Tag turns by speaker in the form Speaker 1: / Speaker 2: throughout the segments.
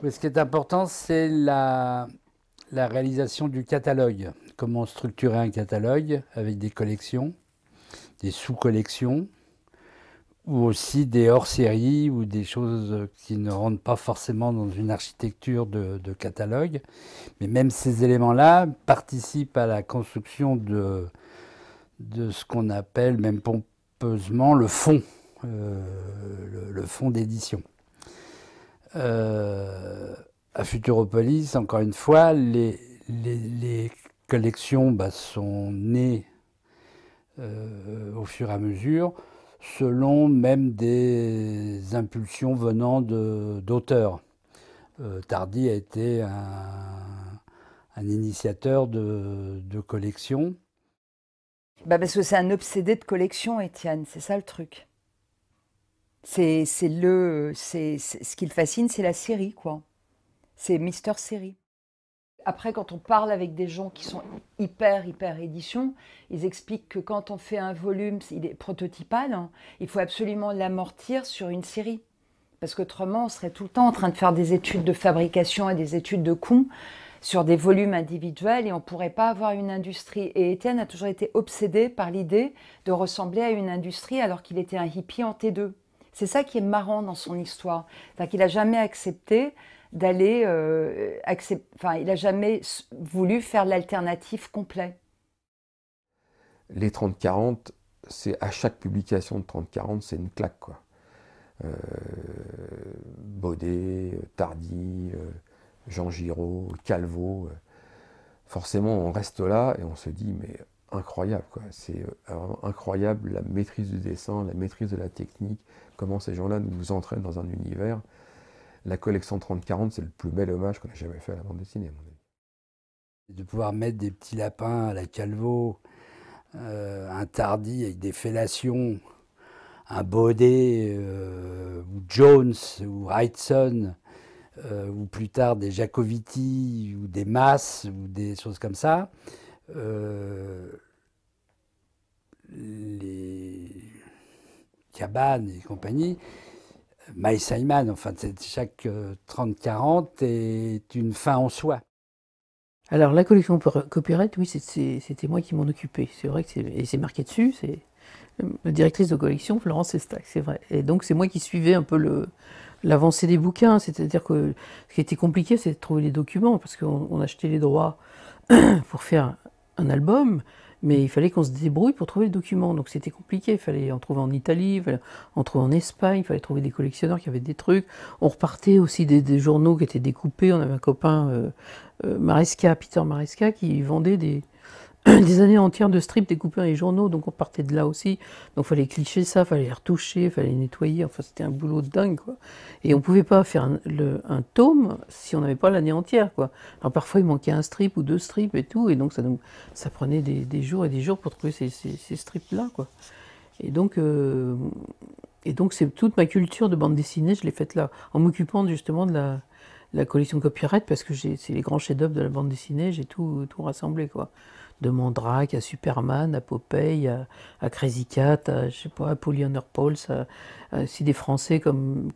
Speaker 1: Mais ce qui est important, c'est la réalisation du catalogue. Comment structurer un catalogue avec des collections, des sous-collections, ou aussi des hors-séries ou des choses qui ne rentrent pas forcément dans une architecture de catalogue. Mais même ces éléments-là participent à la construction de ce qu'on appelle, même pompeusement, le fond, le fond d'édition. À Futuropolis, encore une fois, les collections sont nées au fur et à mesure, selon même des impulsions venant d'auteurs. Tardy a été un initiateur de collections.
Speaker 2: Bah parce que c'est un obsédé de collection, Étienne, c'est ça le truc. Ce qui le fascine, c'est la série, quoi. C'est Mister Série. Après, quand on parle avec des gens qui sont hyper édition, ils expliquent que quand on fait un volume, il est prototypal, hein, il faut absolument l'amortir sur une série. Parce qu'autrement, on serait tout le temps en train de faire des études de fabrication et des études de coûts sur des volumes individuels et on ne pourrait pas avoir une industrie. Et Étienne a toujours été obsédé par l'idée de ressembler à une industrie alors qu'il était un hippie en T2. C'est ça qui est marrant dans son histoire. C'est-à-dire qu'il n'a jamais accepté d'aller... il n'a jamais voulu faire l'alternative complet.
Speaker 3: Les 30-40, c'est à chaque publication de 30-40, c'est une claque, quoi. Baudet, Tardy, Jean Giraud, Calvo, forcément on reste là et on se dit mais incroyable quoi, c'est vraiment incroyable la maîtrise du dessin, la maîtrise de la technique, comment ces gens-là nous entraînent dans un univers. La collection 30-40 c'est le plus bel hommage qu'on a jamais fait à la bande dessinée à mon avis.
Speaker 1: De pouvoir mettre des petits lapins à la Calvo, un Tardy avec des fellations, un Baudet, ou Jones, ou Wrightson, ou plus tard des Jacoviti, ou des Mass, ou des choses comme ça. Les Cabanes et compagnie, Miles Simon, enfin chaque 30-40 est une fin en soi.
Speaker 4: Alors la collection copyright, oui, c'était moi qui m'en occupais. C'est vrai que et c'est marqué dessus, c'est la directrice de collection, Florence Estac, c'est vrai. Et donc c'est moi qui suivais un peu l'avancée des bouquins, c'est-à-dire que ce qui était compliqué, c'est de trouver les documents, parce qu'on achetait les droits pour faire un album, mais il fallait qu'on se débrouille pour trouver le document, donc c'était compliqué, il fallait en trouver en Italie, il fallait en trouver en Espagne, il fallait trouver des collectionneurs qui avaient des trucs. On repartait aussi des journaux qui étaient découpés, on avait un copain, Maresca, Peter Maresca, qui vendait des années entières de strips découpés dans les journaux, donc on partait de là aussi. Donc il fallait clicher ça, il fallait les retoucher, il fallait les nettoyer, enfin c'était un boulot de dingue, quoi. Et on pouvait pas faire un tome si on n'avait pas l'année entière, quoi. Alors parfois il manquait un strip ou deux strips et tout, et donc ça prenait des jours et des jours pour trouver ces strips-là, quoi. Et donc c'est toute ma culture de bande dessinée, je l'ai faite là, en m'occupant justement de la collection copyright, parce que c'est les grands chefs-d'œuvre de la bande dessinée, j'ai tout rassemblé, quoi. De Mandrake à Superman, à Popeye, à Crazy Cat, à, je sais pas, à Pollyanna Pauls, à aussi des Français comme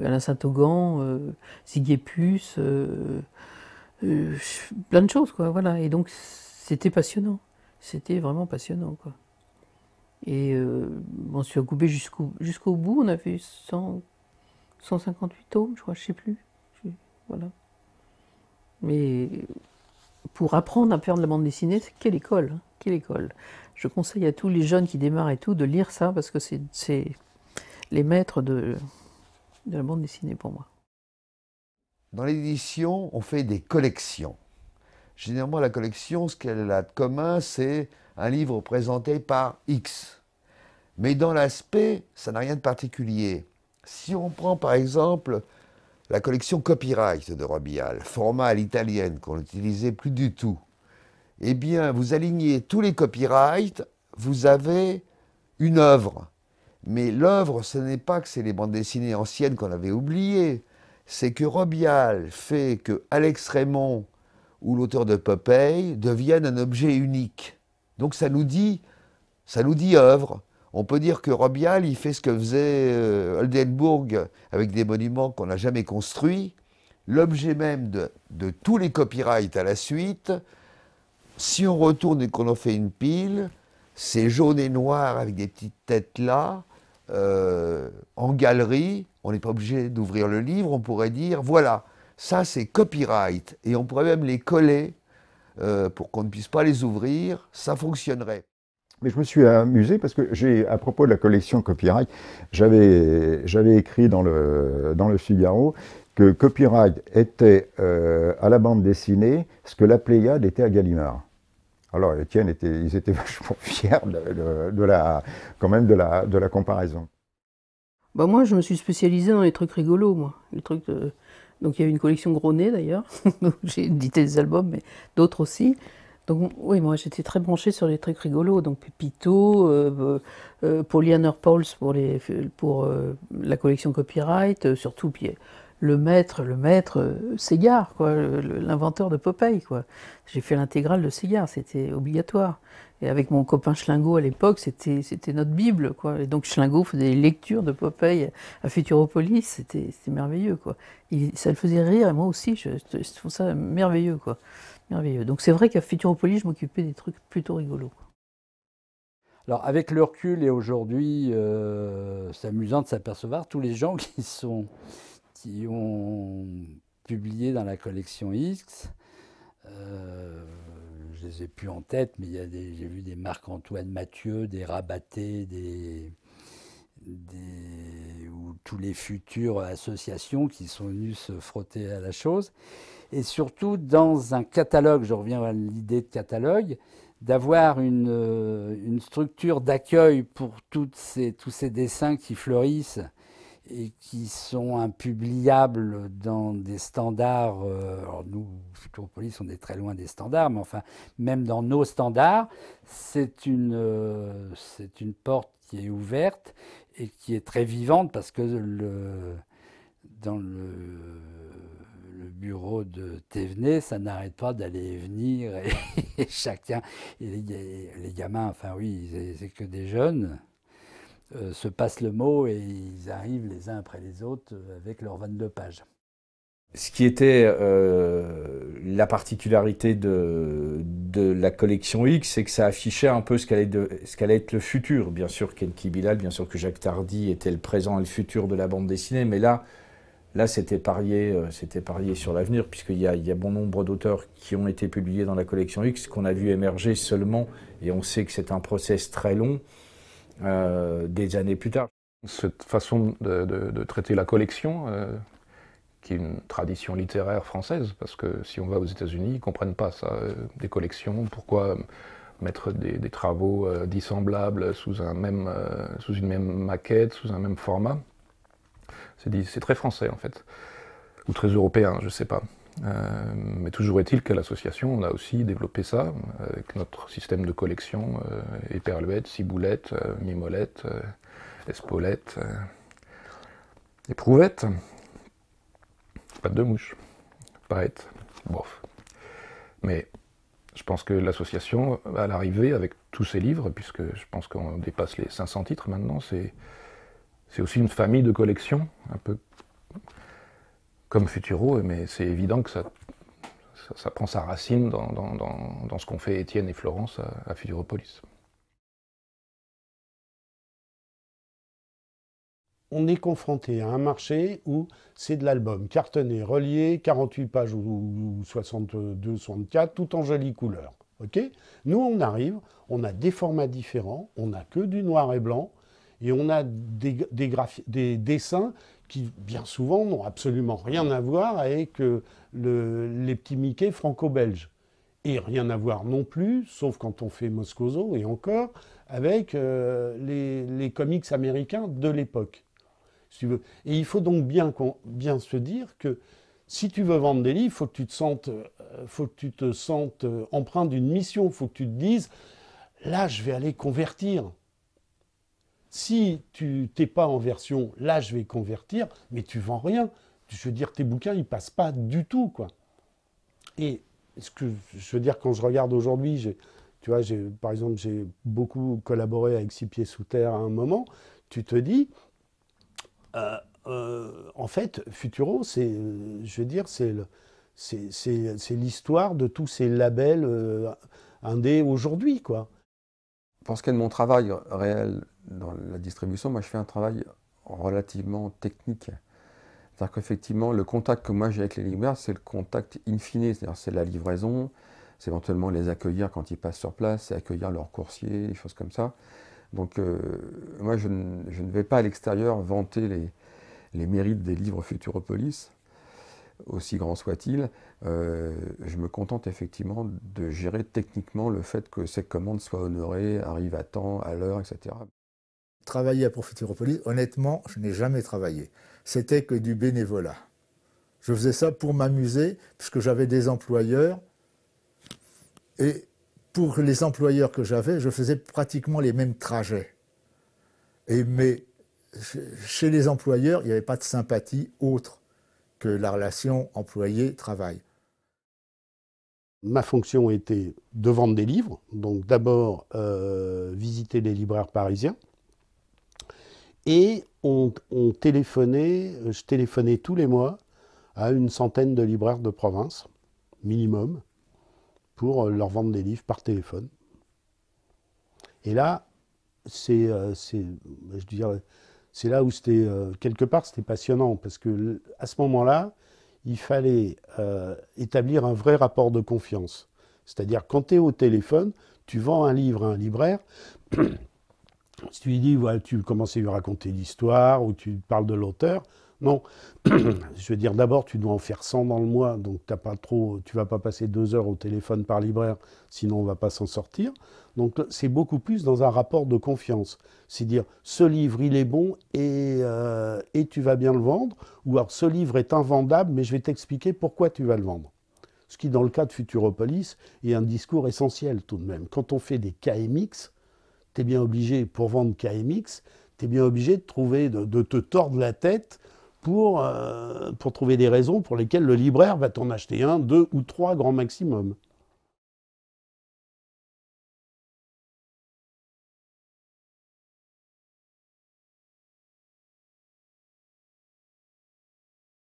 Speaker 4: Alain Saint-Augan, Ziguépus, plein de choses, quoi, voilà. Et donc c'était passionnant, c'était vraiment passionnant, quoi. Et on s'est occupé jusqu'au bout, on a fait 158 tomes, je crois, je sais plus, voilà. Mais pour apprendre à faire de la bande dessinée, quelle école, hein, quelle école. Je conseille à tous les jeunes qui démarrent et tout de lire ça, parce que c'est les maîtres de la bande dessinée pour moi.
Speaker 5: Dans l'édition, on fait des collections. Généralement, la collection, ce qu'elle a de commun, c'est un livre présenté par X. Mais dans l'aspect, ça n'a rien de particulier. Si on prend par exemple la collection Copyright de Robial, format à l'italienne qu'on n'utilisait plus du tout, eh bien, vous alignez tous les copyrights, vous avez une œuvre. Mais l'œuvre, ce n'est pas que c'est les bandes dessinées anciennes qu'on avait oubliées, c'est que Robial fait que Alex Raymond ou l'auteur de Popeye deviennent un objet unique. Donc ça nous dit œuvre. On peut dire que Robial, il fait ce que faisait Oldenburg avec des monuments qu'on n'a jamais construits. l'objet même de tous les copyrights à la suite, si on retourne et qu'on en fait une pile, c'est jaune et noir avec des petites têtes là, en galerie, on n'est pas obligé d'ouvrir le livre, on pourrait dire, voilà, ça c'est copyright, et on pourrait même les coller pour qu'on ne puisse pas les ouvrir, ça fonctionnerait.
Speaker 6: Mais je me suis amusé parce que à propos de la collection copyright, j'avais écrit dans le Figaro que copyright était à la bande dessinée ce que la Pléiade était à Gallimard. Alors Étienne ils étaient vachement fiers quand même de la comparaison.
Speaker 4: Bah moi, je me suis spécialisée dans les trucs rigolos, moi. Donc il y a eu une collection Gros-Nez d'ailleurs, j'ai édité des albums, mais d'autres aussi. Donc oui, moi j'étais très branchée sur les trucs rigolos, donc Pépito, Pollyanna Pauls pour la collection copyright, surtout puis le maître Ségard, quoi, l'inventeur de Popeye, quoi. J'ai fait l'intégrale de Ségard, c'était obligatoire. Et avec mon copain Schlingo à l'époque, c'était notre Bible, quoi. Et donc Schlingo faisait des lectures de Popeye à Futuropolis, c'était merveilleux, quoi. Ça le faisait rire, et moi aussi, je trouve ça merveilleux, quoi. Merveilleux. Donc c'est vrai qu'à Futuropolis, je m'occupais des trucs plutôt rigolos.
Speaker 1: Alors avec le recul et aujourd'hui, c'est amusant de s'apercevoir tous les gens qui ont publié dans la collection X. Je les ai plus en tête, mais j'ai vu des Marc-Antoine Mathieu, des Rabaté, ou tous les futures associations qui sont venues se frotter à la chose. Et surtout, dans un catalogue, je reviens à l'idée de catalogue, d'avoir une structure d'accueil pour tous ces dessins qui fleurissent et qui sont impubliables dans des standards. Alors nous, Futuropolis, on est très loin des standards, mais enfin, même dans nos standards, c'est une porte qui est ouverte et qui est très vivante parce que dans le bureau de Thévenet, ça n'arrête pas d'aller et venir et chacun, et les gamins, enfin oui, c'est que des jeunes, se passent le mot et ils arrivent les uns après les autres avec leurs 22 pages.
Speaker 7: Ce qui était la particularité de la collection X, c'est que ça affichait un peu ce qu'allait être le futur. Bien sûr qu'Enki Bilal, bien sûr que Jacques Tardy était le présent et le futur de la bande dessinée, mais là c'était parié sur l'avenir, puisqu'il y a bon nombre d'auteurs qui ont été publiés dans la collection X, qu'on a vu émerger seulement, et on sait que c'est un process très long, des années plus tard.
Speaker 8: Cette façon de traiter la collection, qui est une tradition littéraire française, parce que si on va aux États-Unis, ils ne comprennent pas ça, des collections, pourquoi mettre des travaux dissemblables sous une même maquette, sous un même format. C'est très français en fait, ou très européen, je ne sais pas. Mais toujours est-il qu'à l'association, on a aussi développé ça, avec notre système de collection, éperluette, ciboulette, mimolette, espolette, éprouvette, pas de mouche, paette, bof. Mais je pense que l'association, à l'arrivée, avec tous ces livres, puisque je pense qu'on dépasse les 500 titres maintenant, c'est aussi une famille de collections, un peu comme Futuro, mais c'est évident que ça prend sa racine dans ce qu'ont fait Étienne et Florence à Futuropolis.
Speaker 9: On est confronté à un marché où c'est de l'album cartonné, relié, 48 pages ou 62, 64, tout en jolies couleurs. Okay, nous, on arrive, on a des formats différents, on n'a que du noir et blanc, et on a des dessins qui, bien souvent, n'ont absolument rien à voir avec les petits Mickey franco-belges. Et rien à voir non plus, sauf quand on fait Moscoso, et encore, avec les comics américains de l'époque. Si tu veux. Et il faut donc bien se dire que si tu veux vendre des livres, il faut que tu te sentes empreint d'une mission, il faut que tu te dises, là, je vais aller convertir. Si tu n'es pas en version, là, je vais convertir, mais tu vends rien. Je veux dire, tes bouquins, ils ne passent pas du tout, quoi. Et ce que je veux dire, quand je regarde aujourd'hui, par exemple, j'ai beaucoup collaboré avec Six Pieds Sous Terre à un moment, tu te dis, en fait, Futuro, je veux dire, c'est l'histoire de tous ces labels indés aujourd'hui, quoi.
Speaker 3: Pour ce qui est de mon travail réel dans la distribution, moi je fais un travail relativement technique. C'est-à-dire qu'effectivement, le contact que moi j'ai avec les libraires, c'est le contact in fine, c'est-à-dire c'est la livraison, c'est éventuellement les accueillir quand ils passent sur place, c'est accueillir leurs coursiers, des choses comme ça. Donc moi je ne vais pas à l'extérieur vanter les mérites des livres Futuropolis, aussi grands soient-ils. Je me contente effectivement de gérer techniquement le fait que ces commandes soient honorées, arrivent à temps, à l'heure, etc.
Speaker 10: Travailler pour Futuropolis, honnêtement, je n'ai jamais travaillé. C'était que du bénévolat. Je faisais ça pour m'amuser, puisque j'avais des employeurs. Et pour les employeurs que j'avais, je faisais pratiquement les mêmes trajets. Mais chez les employeurs, il n'y avait pas de sympathie autre que la relation employé-travail.
Speaker 9: Ma fonction était de vendre des livres, donc d'abord visiter les libraires parisiens. Et je téléphonais tous les mois à une centaine de libraires de province, minimum, pour leur vendre des livres par téléphone. Et là, c'est là où c'était, quelque part, c'était passionnant, parce que à ce moment-là, il fallait établir un vrai rapport de confiance. C'est-à-dire, quand tu es au téléphone, tu vends un livre à un libraire, si tu lui dis, voilà, tu commences à lui raconter l'histoire, ou tu parles de l'auteur, non. Je veux dire, d'abord, tu dois en faire 100 dans le mois, donc tu ne vas pas passer 2 heures au téléphone par libraire, sinon on ne va pas s'en sortir. Donc c'est beaucoup plus dans un rapport de confiance. C'est dire, ce livre, il est bon et tu vas bien le vendre, ou alors ce livre est invendable, mais je vais t'expliquer pourquoi tu vas le vendre. Ce qui, dans le cas de Futuropolis, est un discours essentiel tout de même. Quand on fait des KMX, tu es bien obligé, pour vendre KMX, tu es bien obligé de te tordre la tête pour trouver des raisons pour lesquelles le libraire va t'en acheter 1, 2 ou 3 grand maximum.